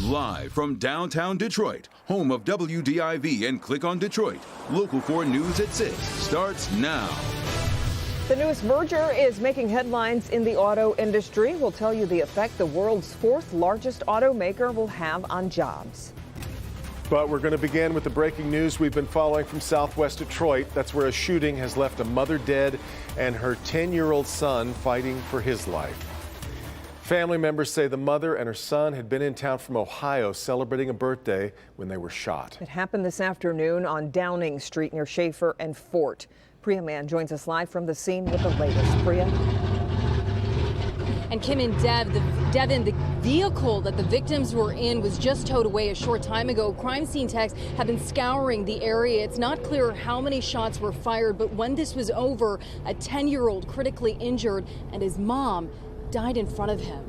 Live from downtown Detroit, home of WDIV and Click on Detroit, Local 4 News at 6 starts now. The newest merger is making headlines in the auto industry. We'll tell you the effect the world's fourth largest automaker will have on jobs. But we're going to begin with the breaking news we've been following from Southwest Detroit. That's where a shooting has left a mother dead and her 10-year-old son fighting for his life. Family members say the mother and her son had been in town from Ohio celebrating a birthday when they were shot. It happened this afternoon on Downing Street near Schaefer and Fort. Priya Mann joins us live from the scene with the latest. Priya. And Kim and Devin, the vehicle that the victims were in was just towed away a short time ago. Crime scene techs have been scouring the area. It's not clear how many shots were fired, but when this was over, a 10-year-old critically injured and his mom died in front of him.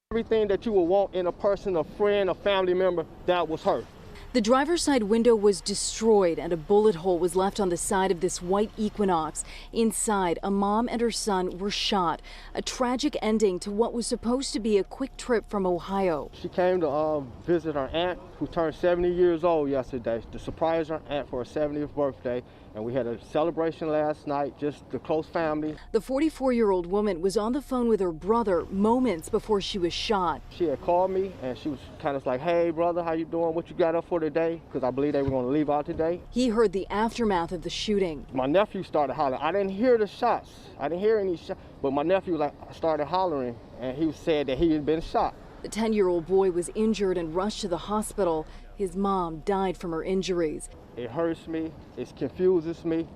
Everything that you would want in a person, a friend, a family member, that was her. The driver's side window was destroyed and a bullet hole was left on the side of this white Equinox. Inside, a mom and her son were shot. A tragic ending to what was supposed to be a quick trip from Ohio. She came to visit her aunt, who turned 70 years old yesterday, to surprise her aunt for her 70th birthday. And we had a celebration last night, just the close family. The 44-year-old woman was on the phone with her brother moments before she was shot. She had called me and she was kind of like, "Hey brother, how you doing? What you got up for today?" Because I believe they were going to leave out today. He heard the aftermath of the shooting. My nephew started hollering. I didn't hear the shots. I didn't hear any shots. But my nephew started hollering and he said that he had been shot. The 10-year-old boy was injured and rushed to the hospital. His mom died from her injuries. It hurts me, it confuses me,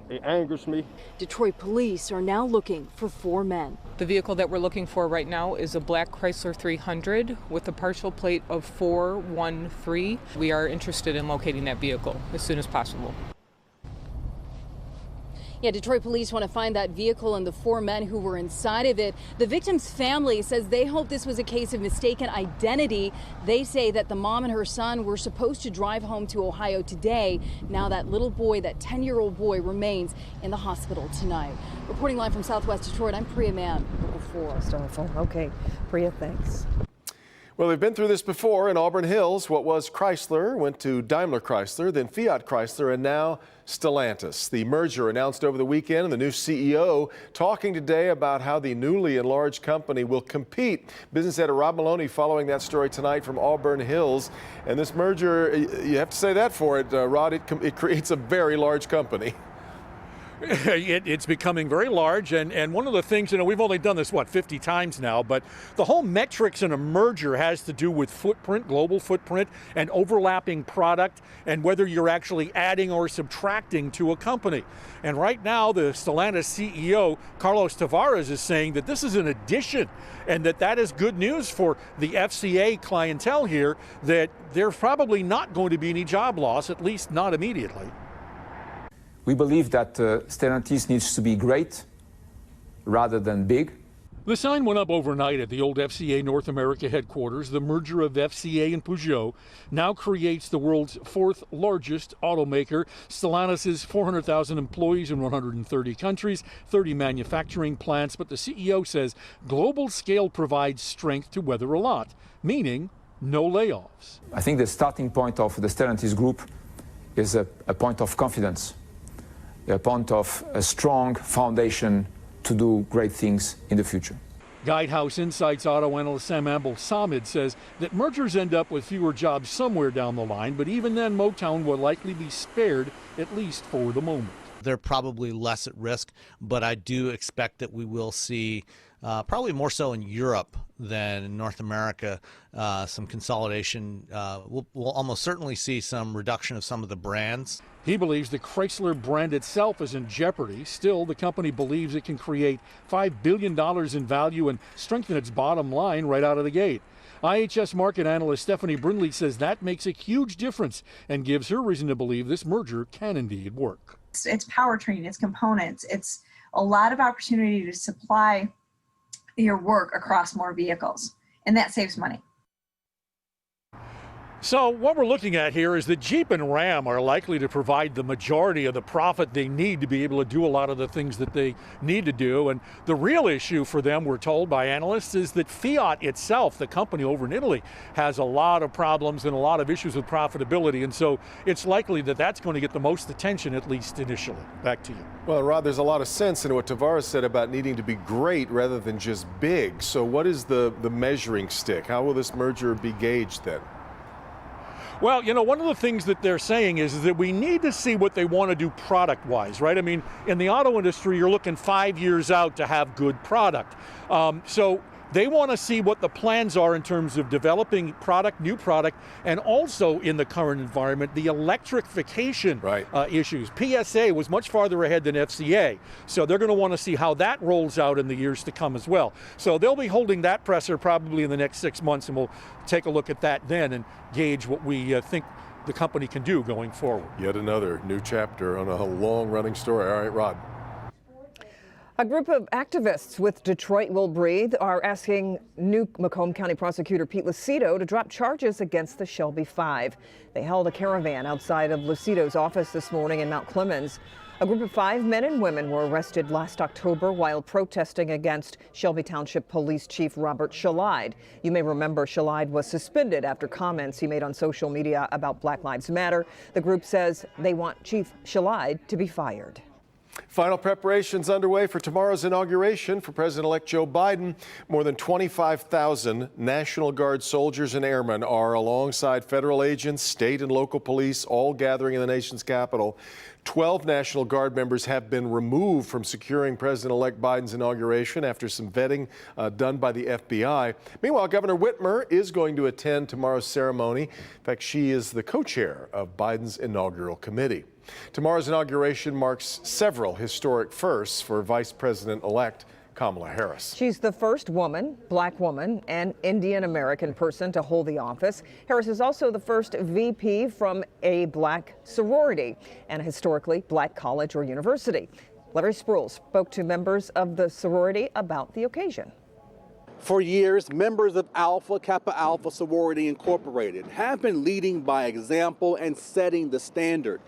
it angers me. Detroit police are now looking for 4 men. The vehicle that we're looking for right now is a black Chrysler 300 with a partial plate of 413. We are interested in locating that vehicle as soon as possible. Yeah, Detroit police want to find that vehicle and the 4 men who were inside of it. The victim's family says they hope this was a case of mistaken identity. They say that the mom and her son were supposed to drive home to Ohio today. Now that little boy, that 10-year-old boy, remains in the hospital tonight. Reporting live from Southwest Detroit, I'm Priya Mann, Local 4. Still on the phone. Okay, Priya, thanks. Well, they've been through this before in Auburn Hills. What was Chrysler went to Daimler Chrysler, then Fiat Chrysler, and now Stellantis. The merger announced over the weekend, and the new CEO talking today about how the newly enlarged company will compete. Business editor Rob Maloney following that story tonight from Auburn Hills. And this merger, you have to say that for it, Rod, it creates a very large company. It's becoming very large, and one of the things, we've only done this, 50 times now, but the whole metrics in a merger has to do with footprint, global footprint, and overlapping product, and whether you're actually adding or subtracting to a company. And right now, the Stellantis CEO, Carlos Tavares, is saying that this is an addition, and that is good news for the FCA clientele here, that there's probably not going to be any job loss, at least not immediately. We believe that Stellantis needs to be great rather than big. The sign went up overnight at the old FCA North America headquarters. The merger of FCA and Peugeot now creates the world's 4th largest automaker. Stellantis is 400,000 employees in 130 countries, 30 manufacturing plants. But the CEO says global scale provides strength to weather a lot, meaning no layoffs. I think the starting point of the Stellantis group is a point of confidence, a point of a strong foundation to do great things in the future. Guidehouse Insights auto analyst Sam Samid says that mergers end up with fewer jobs somewhere down the line, but even then Motown will likely be spared, at least for the moment. They're probably less at risk, but I do expect that we will see, probably more so in Europe than in North America, some consolidation. We'll almost certainly see some reduction of some of the brands. He believes the Chrysler brand itself is in jeopardy. Still, the company believes it can create $5 billion in value and strengthen its bottom line right out of the gate. IHS market analyst Stephanie Brindley says that makes a huge difference and gives her reason to believe this merger can indeed work. It's powertrain, it's components, it's a lot of opportunity to supply your work across more vehicles, and that saves money. So what we're looking at here is that Jeep and Ram are likely to provide the majority of the profit they need to be able to do a lot of the things that they need to do. And the real issue for them, we're told by analysts, is that Fiat itself, the company over in Italy, has a lot of problems and a lot of issues with profitability. And so it's likely that that's going to get the most attention, at least initially. Back to you. Well, Rod, there's a lot of sense in what Tavares said about needing to be great rather than just big. So what is the measuring stick? How will this merger be gauged then? Well, you know, one of the things that they're saying is that we need to see what they want to do product-wise, right? I mean, in the auto industry, you're looking 5 years out to have good product. So they want to see what the plans are in terms of developing product, new product, and also in the current environment, the electrification issues. PSA was much farther ahead than FCA, so they're going to want to see how that rolls out in the years to come as well. So they'll be holding that presser probably in the next 6 months, and we'll take a look at that then and gauge what we think the company can do going forward. Yet another new chapter on a long-running story. All right, Rod. A group of activists with Detroit Will Breathe are asking new Macomb County Prosecutor Pete Lucido to drop charges against the Shelby Five. They held a caravan outside of Lucido's office this morning in Mount Clemens. A group of 5 men and women were arrested last October while protesting against Shelby Township Police Chief Robert Shalide. You may remember Shalide was suspended after comments he made on social media about Black Lives Matter. The group says they want Chief Shalide to be fired. Final preparations underway for tomorrow's inauguration for President-elect Joe Biden. More than 25,000 National Guard soldiers and airmen are alongside federal agents, state and local police, all gathering in the nation's capital. 12 National Guard members have been removed from securing President-elect Biden's inauguration after some vetting done by the FBI. Meanwhile, Governor Whitmer is going to attend tomorrow's ceremony. In fact, she is the co-chair of Biden's inaugural committee. Tomorrow's inauguration marks several historic firsts for Vice President-elect Kamala Harris. She's the first woman, black woman, and Indian American person to hold the office. Harris is also the first VP from a black sorority and a historically black college or university. Larry Spruill spoke to members of the sorority about the occasion. For years, members of Alpha Kappa Alpha Sorority Incorporated have been leading by example and setting the standard.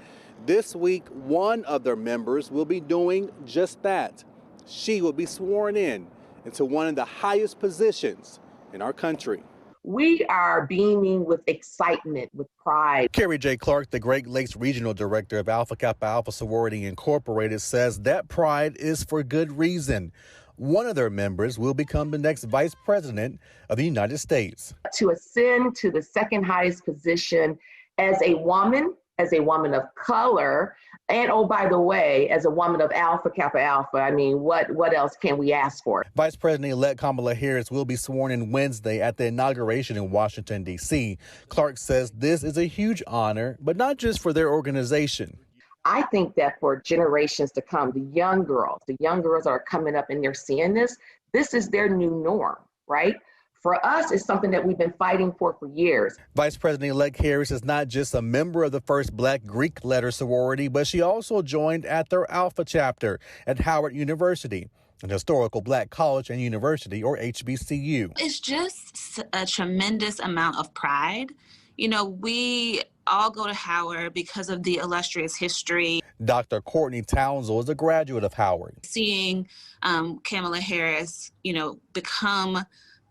This week, one of their members will be doing just that. She will be sworn in into one of the highest positions in our country. We are beaming with excitement, with pride. Carrie J. Clark, the Great Lakes Regional Director of Alpha Kappa Alpha Sorority Incorporated, says that pride is for good reason. One of their members will become the next Vice President of the United States. To ascend to the second highest position as a woman of color, and oh, by the way, as a woman of Alpha Kappa Alpha, I mean, what else can we ask for? Vice President-elect Kamala Harris will be sworn in Wednesday at the inauguration in Washington, D.C. Clark says this is a huge honor, but not just for their organization. I think that for generations to come, the young girls are coming up and they're seeing this is their new norm, right? For us, it's something that we've been fighting for years. Vice President-elect Harris is not just a member of the first black Greek letter sorority, but she also joined at their Alpha chapter at Howard University, an historical black college and university, or HBCU. It's just a tremendous amount of pride. You know, we all go to Howard because of the illustrious history. Dr. Courtney Townsend is a graduate of Howard. Seeing Kamala Harris, become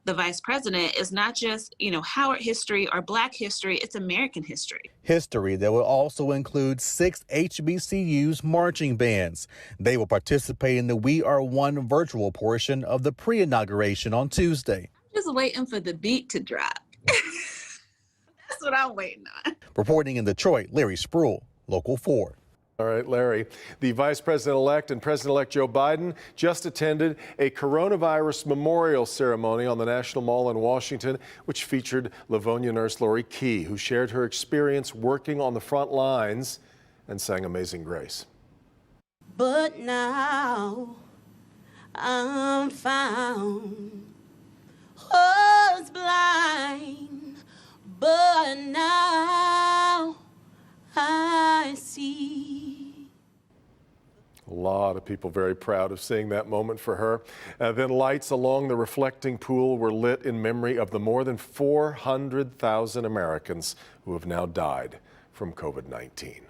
the vice president is not just, Howard history or black history, it's American history. History that will also include 6 HBCUs marching bands. They will participate in the We Are One virtual portion of the pre-inauguration on Tuesday. Just waiting for the beat to drop. That's what I'm waiting on. Reporting in Detroit, Larry Spruill, Local 4. All right, Larry. The Vice President-elect and President-elect Joe Biden just attended a coronavirus memorial ceremony on the National Mall in Washington, which featured Livonia nurse Lori Key, who shared her experience working on the front lines and sang Amazing Grace. But now I'm found, was blind, but now I see. lot of people very proud of seeing that moment for her. Then lights along the reflecting pool were lit in memory of the more than 400,000 Americans who have now died from COVID-19.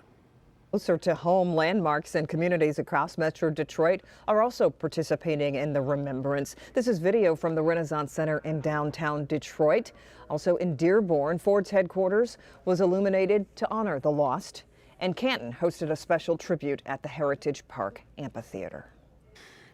Closer to home, landmarks and communities across Metro Detroit are also participating in the remembrance. This is video from the Renaissance Center in downtown Detroit. Also in Dearborn, Ford's headquarters was illuminated to honor the lost. And Canton hosted a special tribute at the Heritage Park Amphitheater.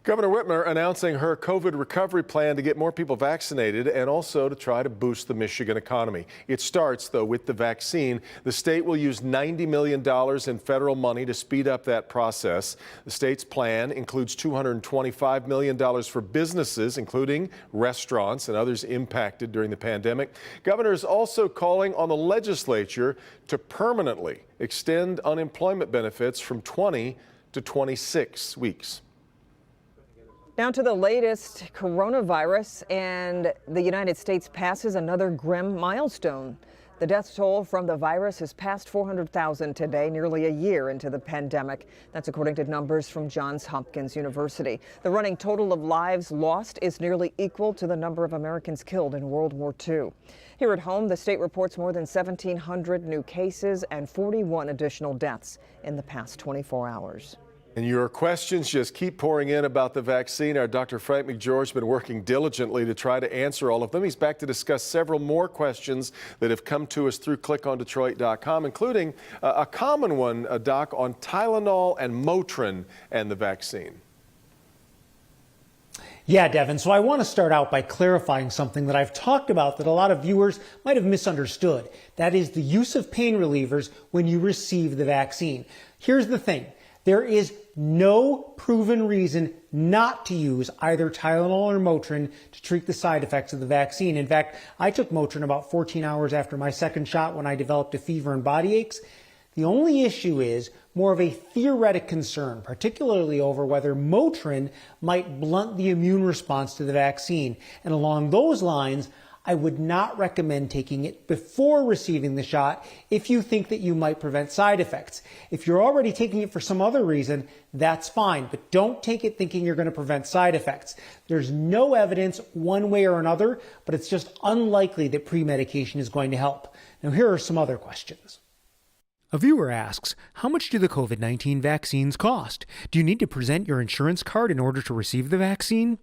Governor Whitmer announcing her COVID recovery plan to get more people vaccinated and also to try to boost the Michigan economy. It starts, though, with the vaccine. The state will use $90 million in federal money to speed up that process. The state's plan includes $225 million for businesses, including restaurants and others impacted during the pandemic. Governor is also calling on the legislature to permanently extend unemployment benefits from 20 to 26 weeks. Now to the latest coronavirus, and the United States passes another grim milestone. The death toll from the virus has passed 400,000 today, nearly a year into the pandemic. That's according to numbers from Johns Hopkins University. The running total of lives lost is nearly equal to the number of Americans killed in World War II. Here at home, the state reports more than 1,700 new cases and 41 additional deaths in the past 24 hours. And your questions just keep pouring in about the vaccine. Our Dr. Frank McGeorge has been working diligently to try to answer all of them. He's back to discuss several more questions that have come to us through clickondetroit.com, including a common one, Doc, on Tylenol and Motrin and the vaccine. Yeah, Devin. So I want to start out by clarifying something that I've talked about that a lot of viewers might have misunderstood. That is the use of pain relievers when you receive the vaccine. Here's the thing. There is no proven reason not to use either Tylenol or Motrin to treat the side effects of the vaccine. In fact, I took Motrin about 14 hours after my second shot when I developed a fever and body aches. The only issue is more of a theoretic concern, particularly over whether Motrin might blunt the immune response to the vaccine. And along those lines, I would not recommend taking it before receiving the shot if you think that you might prevent side effects. If you're already taking it for some other reason, that's fine, but don't take it thinking you're going to prevent side effects. There's no evidence one way or another, but it's just unlikely that pre-medication is going to help. Now, here are some other questions. A viewer asks, how much do the COVID-19 vaccines cost? Do you need to present your insurance card in order to receive the vaccine?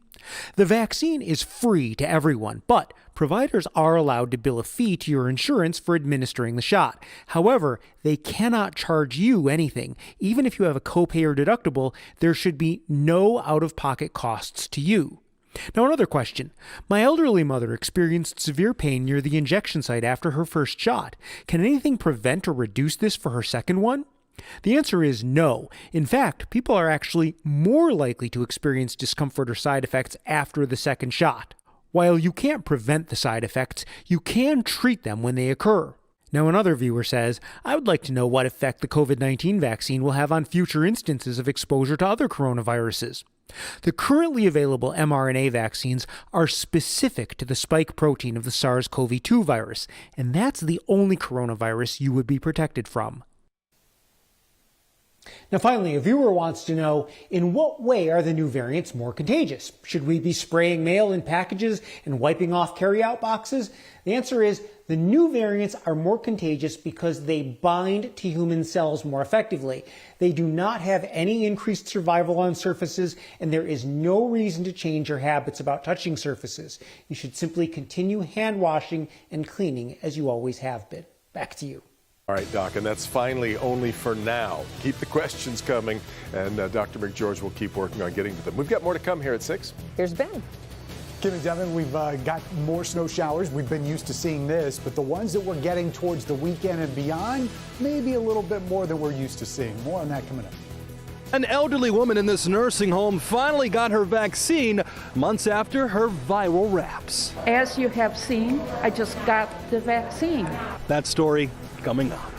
The vaccine is free to everyone, but providers are allowed to bill a fee to your insurance for administering the shot. However, they cannot charge you anything. Even if you have a copay or deductible, there should be no out-of-pocket costs to you. Now, another question. My elderly mother experienced severe pain near the injection site after her first shot. Can anything prevent or reduce this for her second one? The answer is no. In fact, people are actually more likely to experience discomfort or side effects after the second shot. While you can't prevent the side effects, you can treat them when they occur. Now, another viewer says, I would like to know what effect the COVID-19 vaccine will have on future instances of exposure to other coronaviruses. The currently available mRNA vaccines are specific to the spike protein of the SARS-CoV-2 virus, and that's the only coronavirus you would be protected from. Now, finally, a viewer wants to know, in what way are the new variants more contagious? Should we be spraying mail in packages and wiping off carryout boxes? The answer is the new variants are more contagious because they bind to human cells more effectively. They do not have any increased survival on surfaces, and there is no reason to change your habits about touching surfaces. You should simply continue hand washing and cleaning as you always have been. Back to you. All right, Doc, and that's finally only for now. Keep the questions coming, and Dr. McGeorge will keep working on getting to them. We've got more to come here at 6. Here's Ben. Kim and Devin, we've got more snow showers. We've been used to seeing this, but the ones that we're getting towards the weekend and beyond, maybe a little bit more than we're used to seeing. More on that coming up. An elderly woman in this nursing home finally got her vaccine months after her viral raps. As you have seen, I just got the vaccine. That story coming up.